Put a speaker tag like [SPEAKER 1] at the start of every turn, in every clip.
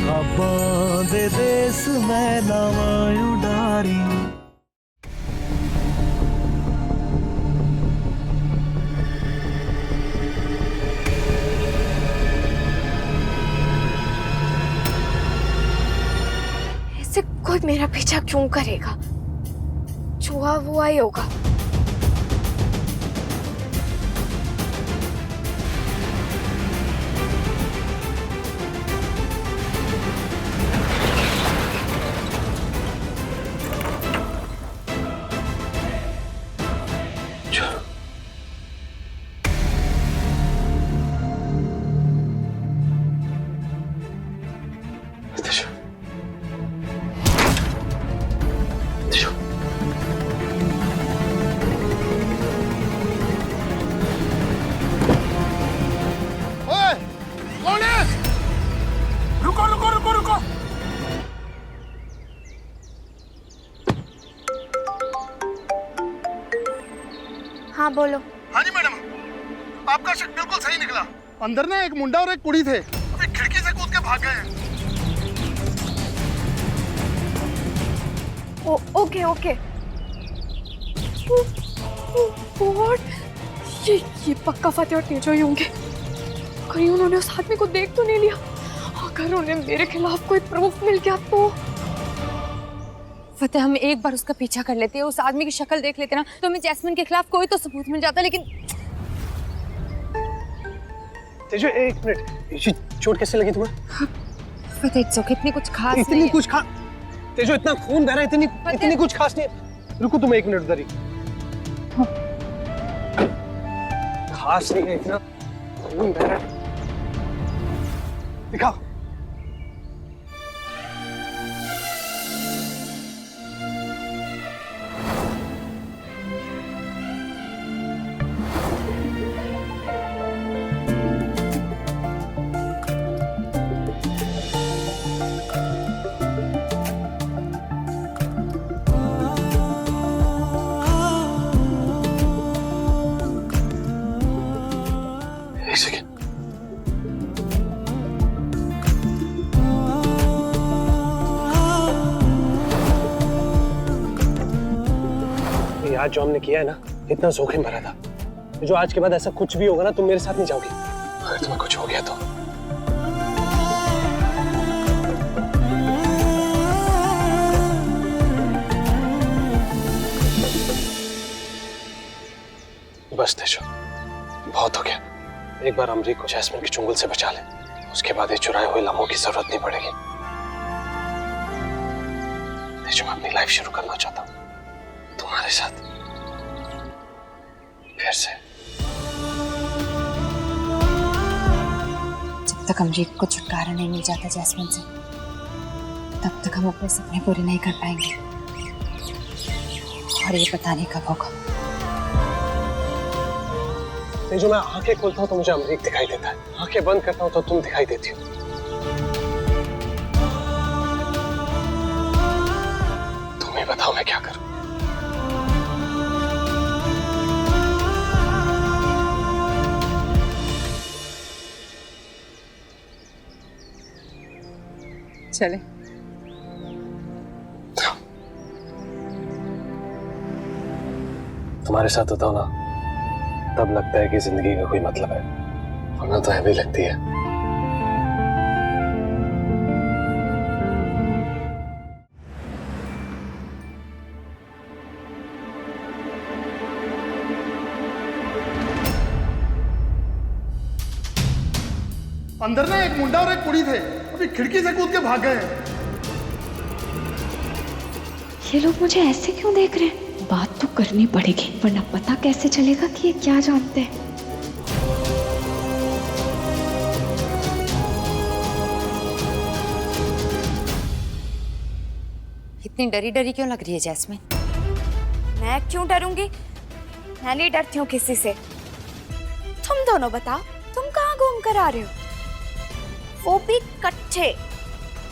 [SPEAKER 1] खाबां दे देस मैं लावां उडारी।
[SPEAKER 2] ऐसे कोई मेरा पीछा क्यों करेगा? छुआ हुआ ही होगा। हाँ बोलो।
[SPEAKER 3] हाँ जी मैडम, आपका शक बिल्कुल सही निकला। अंदर ना एक मुंडा और एक कुड़ी थे, अभी खिड़की से कूद के भाग गए हैं।
[SPEAKER 2] Okay okay. व्हाट? ये पक्का फतेह और तेजो ही होंगे। कहीं उन्होंने उस आदमी को देख तो नहीं लिया? अगर उन्हें मेरे खिलाफ कोई प्रूफ मिल गया तो।
[SPEAKER 4] फतेह, हम एक बार उसका पीछा कर लेते हैं, उस आदमी की शक्ल देख लेते ना, तो हमें जैस्मिन के खिलाफ कोई तो सबूत मिल जाता। लेकिन
[SPEAKER 5] तेजो एक मिनट, ये चोट कैसे लगी तुम्हें?
[SPEAKER 4] फतेह इट्स ओके, इतनी कुछ खास
[SPEAKER 5] इतनी
[SPEAKER 4] नहीं
[SPEAKER 5] कुछ खास? तेजो इतना खून बह रहा है, इतनी कुछ खास नहीं है। रुको तुम एक मिनट उधर ही। खास नहीं है, इतना खून बह रहा है। दिखाओ। एक सेकेंड। ये आज जो हमने किया है ना, इतना जोखिम भरा था। जो आज के बाद ऐसा कुछ भी होगा ना, तुम मेरे साथ नहीं जाओगी। अगर तुम्हें कुछ हो गया तो बस तेजो, बहुत हो गया। एक बार अमरीक को जैस्मिन की चुंगल से बचा ले, उसके बाद ये चुराए हुए लम्हों की जरूरत नहीं पड़ेगी। तेजो, मैं अपनी लाइफ शुरू करना चाहता हूँ तुम्हारे साथ फिर से।
[SPEAKER 4] जब तक अमरीक को छुटकारा नहीं मिल जाता जैस्मिन से, तब तक हम अपने सपने पूरे नहीं कर पाएंगे। और ये पता नहीं कब होगा।
[SPEAKER 5] तेजो, मैं आंखें खोलता हूँ तो मुझे अमरीक दिखाई देता है, आंखें बंद करता हूँ तो तुम दिखाई देती हो। तुम ही बताओ मैं क्या करूं?
[SPEAKER 4] चले।
[SPEAKER 5] तुम्हारे साथ होता हूं ना, तब लगता है कि जिंदगी का कोई मतलब है, वरना तो ऐसी लगती है।
[SPEAKER 3] अंदर ना एक मुंडा और एक कुड़ी थे, अभी खिड़की से कूद के भाग गए हैं।
[SPEAKER 2] ये लोग मुझे ऐसे क्यों देख रहे हैं? बात तो करनी पड़ेगी, वरना पता कैसे चलेगा कि ये क्या जानते हैं।
[SPEAKER 4] इतनी डरी डरी क्यों लग रही है जैस्मिन?
[SPEAKER 2] मैं क्यों डरूंगी? मैं नहीं डरती हूँ किसी से। तुम दोनों बताओ, तुम कहाँ घूम कर आ रहे हो? वो भी कच्चे।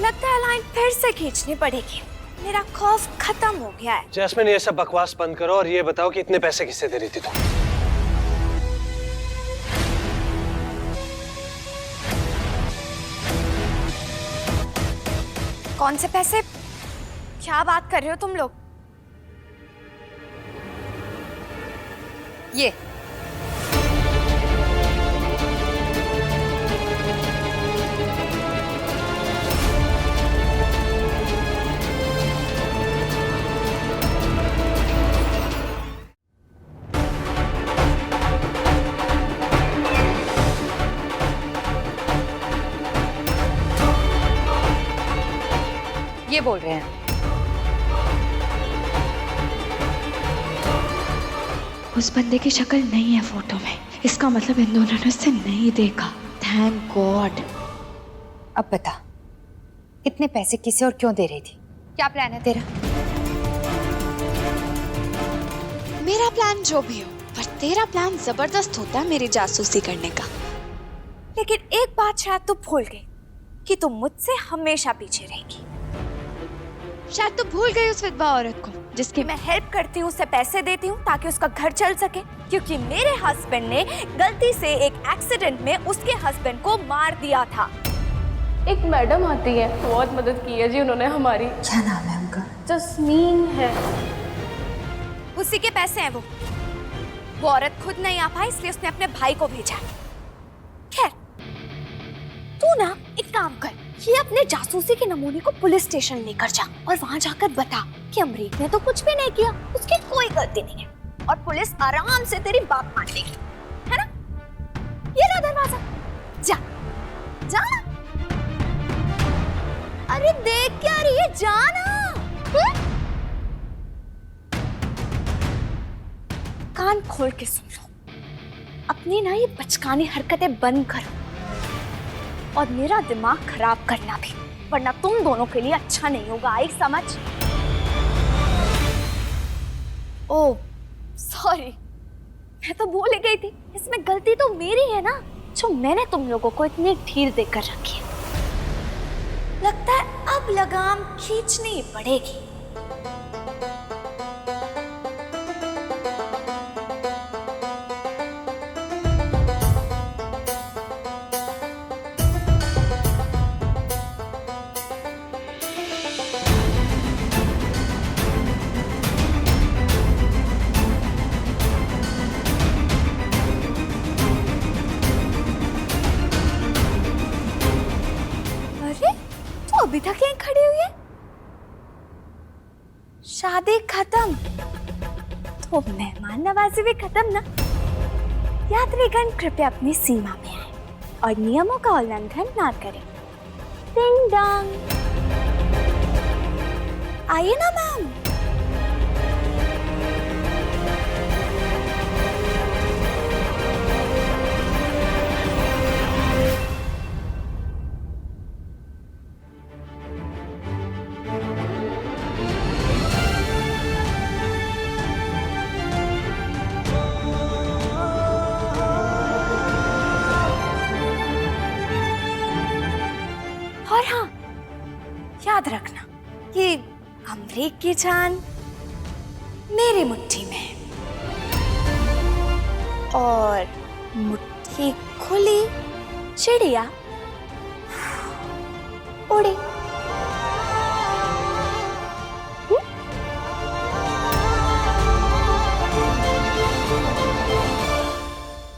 [SPEAKER 2] लगता है लाइन फिर से खींचनी पड़ेगी। मेरा खौफ खत्म हो गया है।
[SPEAKER 5] जैस्मिन, ये सब बकवास बंद करो और ये बताओ कि इतने पैसे किससे दे रही थी तुम?
[SPEAKER 2] कौन से पैसे? क्या बात कर रहे हो तुम लोग?
[SPEAKER 4] ये बोल रहे हैं।
[SPEAKER 6] उस बंदे की शक्ल नहीं है फोटो में, इसका मतलब इन दोनों ने उसे नहीं देखा। Thank God.
[SPEAKER 4] अब बता, इतने पैसे किसे और क्यों दे रही थी? क्या प्लान है तेरा?
[SPEAKER 6] मेरा प्लान जो भी हो, पर तेरा प्लान जबरदस्त होता है मेरी जासूसी करने का।
[SPEAKER 2] लेकिन एक बात शायद तू भूल गई कि तुम मुझसे हमेशा पीछे रहेगी।
[SPEAKER 6] शायद तू भूल गई उस विधवा औरत को जिसकी
[SPEAKER 2] मैं हेल्प करती हूँ, उसे पैसे देती हूँ ताकि उसका घर चल सके, क्योंकि मेरे हस्बैंड ने गलती से एक एक्सीडेंट में उसके हस्बैंड को मार दिया था।
[SPEAKER 7] एक मैडम आती है, बहुत मदद की है जी उन्होंने हमारी।
[SPEAKER 4] क्या नाम है उनका?
[SPEAKER 7] जस्मीन है।
[SPEAKER 2] उसी के पैसे हैं वो औरत खुद नहीं आ पाई, इसलिए उसने अपने भाई को भेजा। खैर, तू ना एक काम कर, ये अपने जासूसी के नमूने को पुलिस स्टेशन लेकर जा और वहाँ जाकर बता कि अमरीक ने तो कुछ भी नहीं किया, उसकी कोई गलती नहीं है, और पुलिस आराम से तेरी बात मान लेगी, है ना? ये ला दरवाजा, जा जा। अरे देख क्या रही है, जा ना। कान खोल के सुन लो, अपनी ना ये बचकानी हरकतें बंद करो और मेरा दिमाग खराब करना भी, वरना तुम दोनों के लिए अच्छा नहीं होगा। आई समझ? ओह सॉरी, मैं तो भूल ही गई थी, इसमें गलती तो मेरी है ना, जो मैंने तुम लोगों को इतनी ढील देकर रखी है। लगता है अब लगाम खींचनी ही पड़ेगी। अभी तक यहीं खड़ी हुई है? शादी खत्म तो मेहमान नवाजी भी खत्म ना। यात्रीगण कृपया अपनी सीमा में आए और नियमों का उल्लंघन ना करें। डिंग डोंग, आइए ना मैम। और हाँ, याद रखना कि अमरीक की जान मेरी मुट्ठी में है, और मुट्ठी खुली चिड़िया उड़ी।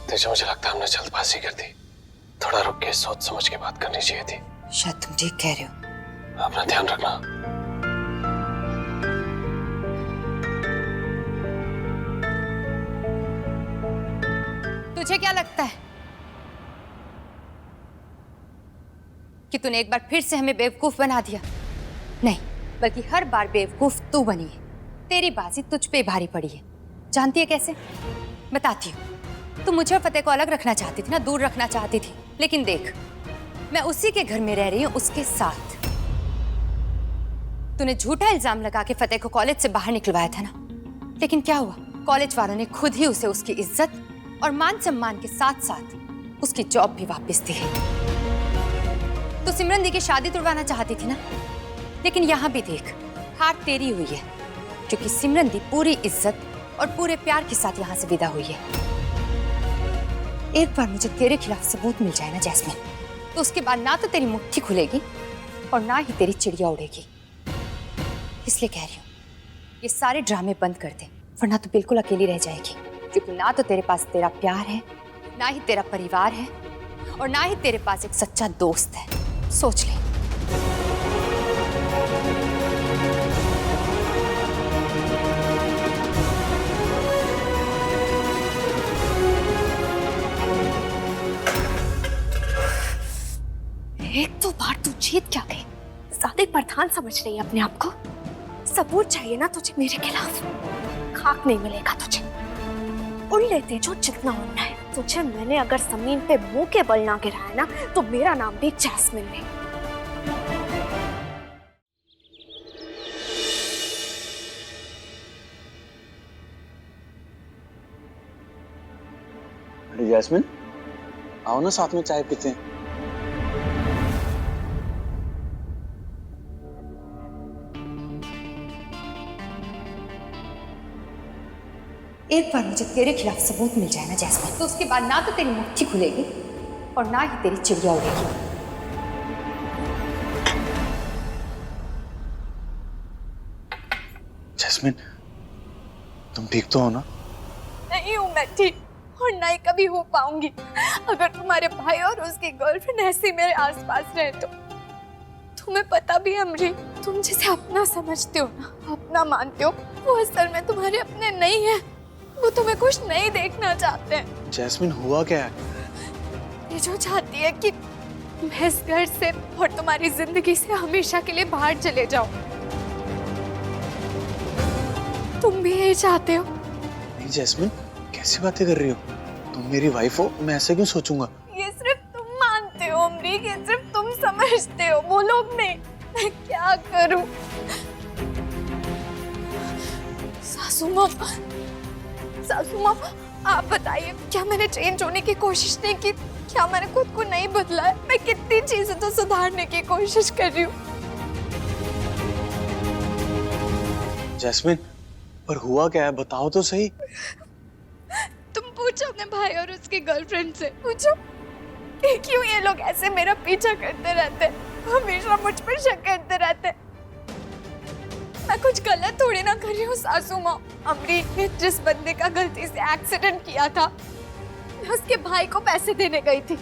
[SPEAKER 5] तेजा, मुझे लगता है हमने जल्दबाजी कर दी, थोड़ा रुक के सोच समझ के बात करनी चाहिए थी।
[SPEAKER 4] शायद तुम ठीक कह रहे हो।
[SPEAKER 5] अपना ध्यान रखना।
[SPEAKER 4] तुझे क्या लगता है कि तूने एक बार फिर से हमें बेवकूफ बना दिया? नहीं, बल्कि हर बार बेवकूफ तू बनी है। तेरी बाजी तुझ पे भारी पड़ी है। जानती है कैसे? बताती हूँ। तू मुझे और फतेह को अलग रखना चाहती थी ना, दूर रखना चाहती थी, लेकिन देख, मैं उसी के घर में रह रही हूँ उसके साथ। तूने झूठा इल्जाम लगा के फतेह को कॉलेज से बाहर निकलवाया था ना, लेकिन क्या हुआ? कॉलेज वालों ने खुद ही उसे उसकी इज्जत और मान सम्मान के साथ साथ उसकी जॉब भी वापस दी है। तो सिमरन दी की शादी तुड़वाना चाहती थी ना, लेकिन यहाँ भी देख, हार तेरी हुई है, क्योंकि सिमरन दी पूरी इज्जत और पूरे प्यार के साथ यहाँ से विदा हुई है। एक बार मुझे तेरे खिलाफ सबूत मिल जाए ना जैस्मिन, तो उसके बाद ना तो तेरी मुट्ठी खुलेगी और ना ही तेरी चिड़िया उड़ेगी। इसलिए कह रही हूँ, ये सारे ड्रामे बंद कर दे, वरना तू बिल्कुल अकेली रह जाएगी। क्योंकि ना तो तेरे पास तेरा प्यार है, ना ही तेरा परिवार है, और ना ही तेरे पास एक सच्चा दोस्त है। सोच ले।
[SPEAKER 2] एक तो बार तू जीत क्या गई, ज्यादा प्रधान समझ रही है अपने आप को। सबूत चाहिए ना तुझे मेरे खिलाफ, खाक नहीं मिलेगा तुझे। उड़ लेते जो जितना उड़ना है तुझे। मैंने अगर जमीन पे मुंह के बल ना गिराया ना तो मेरा नाम भी जैस्मिन नहीं।
[SPEAKER 8] अरे जैस्मिन, आओ ना साथ में चाय पीते हैं।
[SPEAKER 4] एक बार मुझे तेरे खिलाफ सबूत मिल जाए ना जैस्मिन, तो उसके बाद ना तो तेरी मुट्ठी खुलेगी और ना ही तेरी चिड़िया उड़ेगी।
[SPEAKER 8] जैस्मिन, तुम ठीक तो हो ना?
[SPEAKER 2] नहीं हूँ मैं ठीक, और ना ही कभी हो पाऊंगी अगर तुम्हारे भाई और उसकी गर्लफ्रेंड ऐसी मेरे आसपास रहे तो। तुम्हें पता भी है अमरी, तुम जिसे अपना समझते हो ना, अपना मानते हो, वो असल में तुम्हारे अपने नहीं है। वो तुम्हें कुछ नहीं देखना चाहते हैं।
[SPEAKER 8] जैस्मिन, हुआ क्या है?
[SPEAKER 2] ये जो चाहती है कि मैं इस घर से और तुम्हारी जिंदगी से हमेशा के लिए बाहर चले जाऊं। तुम भी यही चाहते हो?
[SPEAKER 8] नहीं जैस्मिन, कैसी बातें कर रही हो? तुम मेरी वाइफ हो, मैं ऐसे क्यों सोचूंगा?
[SPEAKER 2] ये सिर्फ तुम मानते हो अमरी, ये सिर्फ तुम समझते हो, वो लोग नहीं। मैं क्या करूं? सासू माँ, आप बताइए, क्या मैंने चेंज होने की कोशिश नहीं की? क्या मैंने खुद को नहीं बदला है? मैं कितनी चीजें तो सुधारने की कोशिश कर रही हूँ।
[SPEAKER 8] जैस्मिन, पर हुआ क्या है, बताओ तो सही।
[SPEAKER 2] तुम पूछो अपने भाई और उसकी गर्लफ्रेंड से, पूछो कि क्यों ये लोग ऐसे मेरा पीछा करते रहते, हमेशा मुझ पर शक करते रहते। मैं कुछ गलत थोड़ी ना कर रही हूँ सासू माँ। अमरी ने जिस बंदे का गलती से एक्सीडेंट किया था, मैं उसके भाई को पैसे देने गई थी।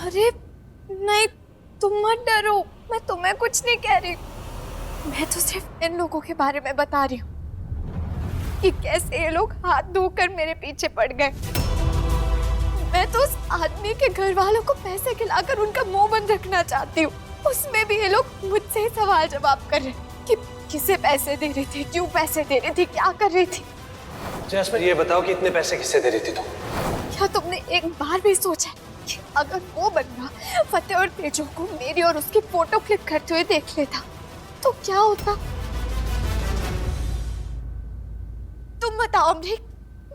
[SPEAKER 2] अरे नहीं, तुम मत डरो, मैं तुम्हें कुछ नहीं कह रही। मैं तो सिर्फ इन लोगों के बारे में बता रही हूँ कि कैसे ये लोग हाथ धोकर मेरे पीछे पड़ गए। मैं तो उस आदमी के घर वालों को पैसे खिलाकर उनका मुंह बंद रखना चाहती हूँ। उसमें भी ये लोग मुझसे सवाल जवाब कर रहे हैं कि किसे पैसे दे रही थी, क्यों पैसे दे रही थी, क्या कर रही थी।
[SPEAKER 5] जैस्मिन, ये बताओ कि इतने पैसे किससे दे रही थी तुम?
[SPEAKER 2] क्या तुमने एक बार भी सोचा कि अगर वो बंदा फतेह और तेजो को मेरी और उसकी फोटो क्लिक करते हुए देख लेता तो क्या होता? तुम बताओ अमरी,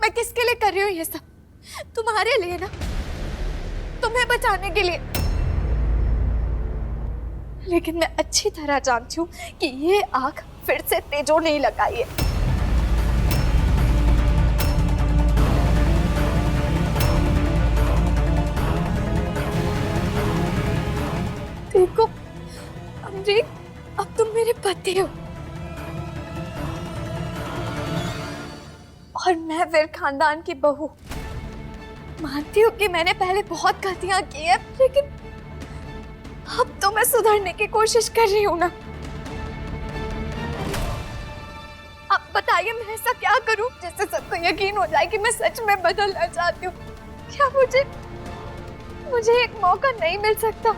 [SPEAKER 2] मैं किसके लिए कर रही हूँ ये सब? तुम्हारे लिए ना, तुम्हें बचाने के लिए। लेकिन मैं अच्छी तरह जानती हूँ कि ये आग फिर से तेजो नहीं लगाई है। देखो अमरी, अब तुम मेरे पति हो और मैं फिर खानदान की बहू। मानती हूँ कि मैंने पहले बहुत गलतियां की हैं, लेकिन अब तो मैं सुधरने की कोशिश कर रही हूँ ना। अब बताइए, मैं ऐसा क्या करूँ जिससे सबको यकीन हो जाए कि मैं सच में बदलना चाहती हूँ? क्या मुझे एक मौका नहीं मिल सकता?